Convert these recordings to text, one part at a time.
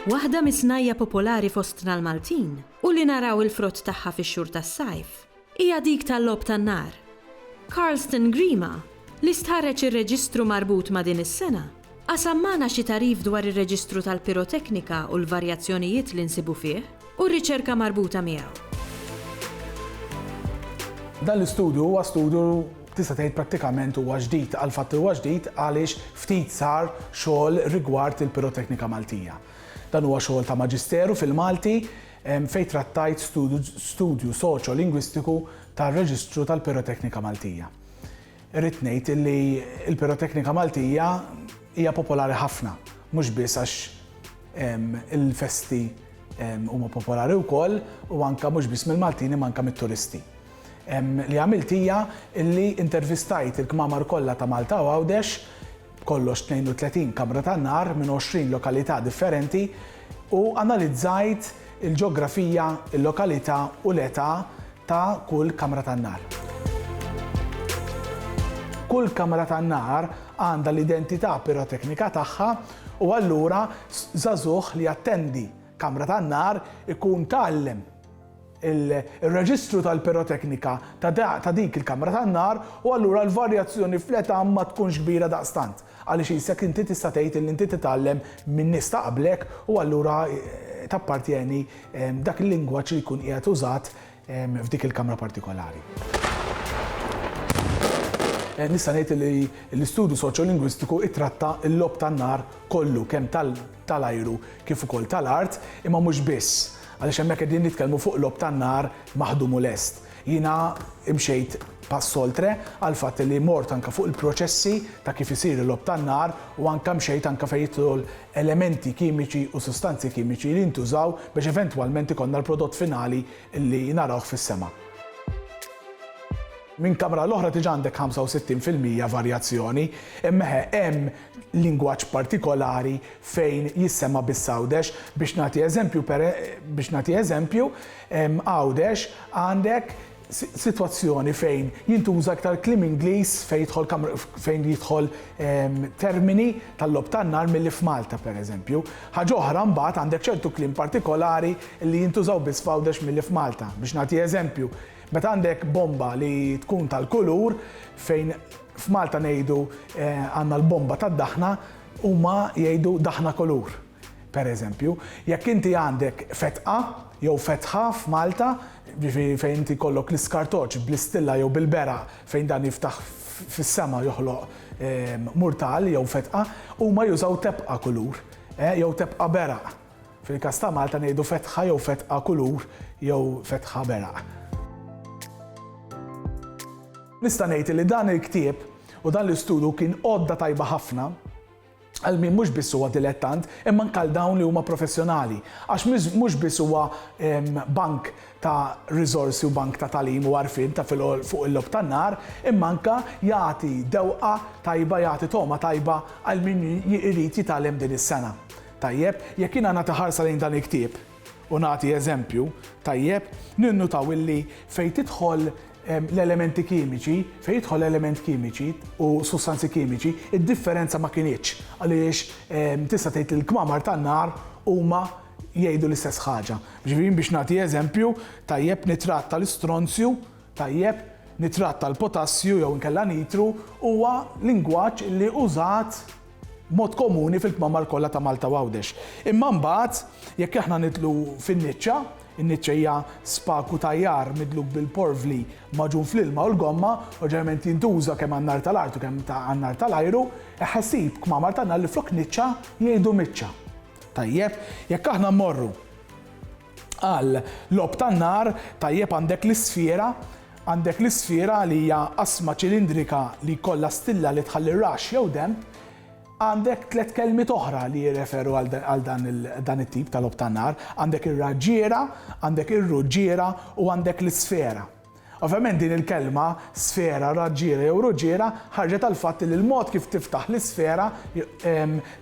Waħda mis-snajja popolari fostna l-Maltin u li naraw il-frott tagħha fix-xhur tas-sajf hija dik tal-logħob tan-nar. Carlston Grima li stħarreġ ir-reġistru marbut ma' din is-sena qasammana xi tarif dwar ir-reġistru tal-piroteknika u l-varjazzjonijiet li nsibu fih u r-riċerka marbuta miegħu. Dan l-istudju huwa studju tista' tgħid prattikament huwa ġdid għal fatt huwa ġdid għaliex ftit sar xogħol rigward il-piroteknika Maltija. Dan huwa xogħol ta' maġisteru fil-Malti fejn trattajt studju soċjo-lingwistiku tar-reġistru tal-piroteknika Maltija. Irrid ngħid li l-piroteknika Maltija hija popolari ħafna, mhux biss għax il-festi huma popolari wkoll u anke mhux biss mill-Maltini ma anke mit-turisti. Li għamilt hija li intervistajt il-kmamar kollha ta' Malta u Għawdex kollox 32 kamra tan-nar minn 20 lokalità differenti u analizzajt il-ġeografija, il-lokalità u l-età ta' kull kamra tan-nar. Kull kamra tan-nar għandha l-identità piroteknika tagħha u allura żagħżugħ li attendi kamra tan-nar ikun tgħallem il-reġistru tal-piroteknika ta' dik il-kamra tan-nar u allura l-varjazzjoni fl-età ma tkunx kbira daqstant. Għaliex isek inti tista' tgħid li inti titgħallem minn nies ta' qablek u allura tappartjeni dak il-lingwaġġ li jkun qiegħed użat f'dik il-kamra partikolari. Nista' ngħid li l-istudju soċjolingwistiku ittratta l-logħob tan-nar kollu kemm tal-ajru kif ukoll tal-art imma mhux biss. Għaliex hemmhekk qegħdin nitkellmu fuq l-logħob tan-nar maħdum u lest. Jiena imxejt pass oltre għal fatt li mort anke fuq il-proċessi ta' kif isir il-logħob tan-nar u anke mxejt anke fejn jidħol elementi kimiċi u sustanzi kimiċi li jintużaw biex eventwalment ikollna l-prodott finali li narawh fis-sema. Minn kamra l-oħra tiġi għandek 65% varjazzjoni, imma hemm lingwaġġ partikolari fejn jissema bis-Għawdex biex nagħti eżempju Għawdex għandek sitwazzjoni fejn jintuża aktar kliem Ingliż fejn jidħol termini tal-logħob tan-nar milli f'Malta pereżempju. Ħaġa oħra mbagħad għandek ċertu kliem partikolari li jintużaw biss f'Għawdex milli f'Malta. Biex nagħti eżempju, meta għandek bomba li tkun tal-kulur fejn f'Malta ngħidu għandna l-bomba tad-daħna huma jgħidu daħna kulur. Pereżempju, jekk inti għandek fetqa jew fetħa f'Malta, fejn inti jkollok l-iskartoċ bl-istilla jew bil-bera fejn dan jiftaħ fis-sema joħloq murtal jew fetqa, huma jużaw tebqa kulur jew tebqa beraq. Fil-każ ta' Malta ngħidu fetħa jew fetqa kulur jew fetħa beraq. Nista' ngħid li dan il-ktieb u dan l-istudju kien għodda tajba ħafna għal min mhux biss huwa dilettant imma anke dawn li huma professjonali għax mhux biss huwa bank ta' riżorsi u bank ta' tagħlim u għarfien ta' fuq il-logħob tan-nar imma anke jagħti dewqa tajba jagħti toma tajba għal min irid jitgħallem din is-sena. Tajjeb, jekk jiena nagħti ħarsa lejn dan il-ktieb u nagħti eżempju, tajjeb, ninnutaw illi fejn tidħol l-elementi kimiċi, fejn jidħol element kimiċi u sustanzi kimiċi, id-differenza ma kienx għaliex tista' tgħid il-kmamar tan-nar huma jgħidu l-istess ħaġa. Ġifieri biex nagħti eżempju, tajjeb nitratta l-istronzju, tajjeb nitratta l-potassju jew inkella nitru huwa lingwaġġ li użat mod komuni fil-kmamar kollha ta' Malta u Għawdex. Imma mbagħad jekk aħna nidlu fin-niċċa, in-niċċa hija spaku tajjar midlub bil-porvli maġun fl-ilma u l-gomma u ġeneralment jintuża kemm għan-nar tal-art u kemm għan-nar tal-ajru, ħassib kmamar tan-nar li flok niċċa jgħidu miċċa. Tajjeb, jekk aħna mmorru għal logħob tan-nar, tajjeb għandek l-isfera li hija qasma ċilindrika li jkollha stilla li tħalli rax jew demb, għandek 3 kelmiet oħra li jirreferu għal dan it-tip tal-logħob tan-nar, għandek ir-raġġiera, għandek ir-ruġġiera u għandek l-isfera. Ovvjament din il-kelma sfera, raġġiera jew ruġiera ħarġet għal fatt li l-mod kif tiftaħ l-isfera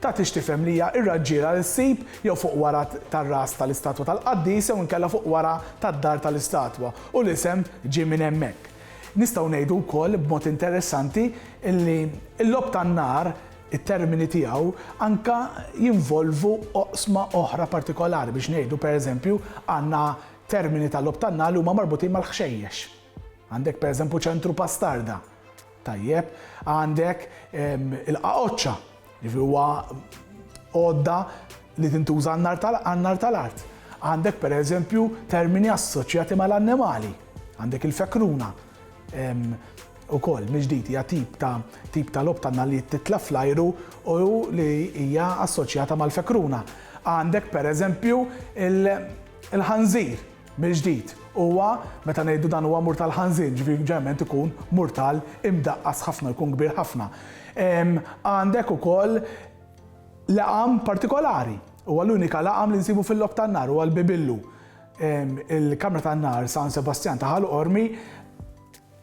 ta' tifhem li hija r-raġġiera li ssib jew fuq wara tar-ras tal-istatwa tal-qaddis jew inkella fuq wara tad-dar tal-istatwa u l-isem ġie minn hemmhekk. Nistgħu ngħidu wkoll b'mod interessanti li l-logħob tan-nar it-termini tiegħu anka jinvolvu oqsma oħra partikolari biex ngħidu pereżempju għandna termini tal-logħob tan-nar li huma marbutin mal-ħxejjex. Għandek pereżempju ċentru pastarda. Tajjeb, għandek il-qaqoċċa, li huwa għodda li tintuża għan-nar tal-art. Għandek pereżempju termini assoċjati mal-annimali. Għandek il-fekruna. Ukoll miġdid hija tip ta' logħob tan-nar li titla fl-ajru u li hija assoċjata mal-fekruna. Għandek pereżempju il-ħanżir miġdid. Huwa meta ngħidu dan huwa mur tal-ħanżir, ġifieri ġeneralment ikun mur tal-imdaqqas ħafna, jkun kbir ħafna. Għandek ukoll laqam partikolari. Huwa l-unika laqam li nsibu fil-logħob tan-nar huwa l-bibillu. Il-Kamra tan-nar San Sebastian ta' Ħalqormi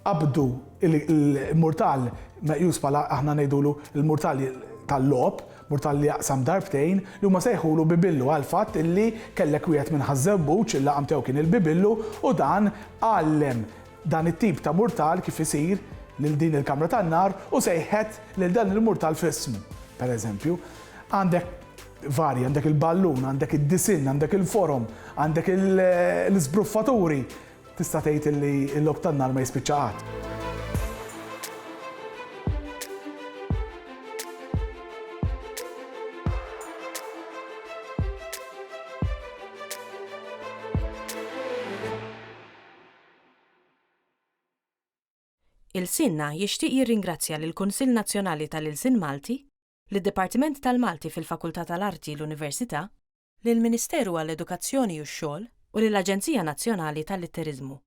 qabdu il-murtal meqjus bħala aħna ngħidulu il-murtal tal-logħob, murtal li jaqsam darbtejn li huma sejħulu bibillu għal fatt illi kellek wieħed minn ħażebbuċ il-laqam tiegħu kien il-bibillu u dan għallem dan it-tip ta' murtal kif isir lil din il-Kamra tan-nar u sejħet lil dan il-murtal f'ismu. Pereżempju, għandek varji, għandek il-ballun, għandek id-disin, għandek il-forum, għandek l-isbruffaturi. Tista' tgħid li l-logħob tan-nar ma jispiċċa qatt. Ilsienna jixtieq jirringrazzja lill-Kunsill Nazzjonali tal-Ilsien Malti, lid-Dipartiment tal-Malti fil-Fakultà tal-Arti l-Università, lill-Ministeru għall-Edukazzjoni u x-Xogħol u lill-Aġenzija Nazzjonali tal-Litteriżmu.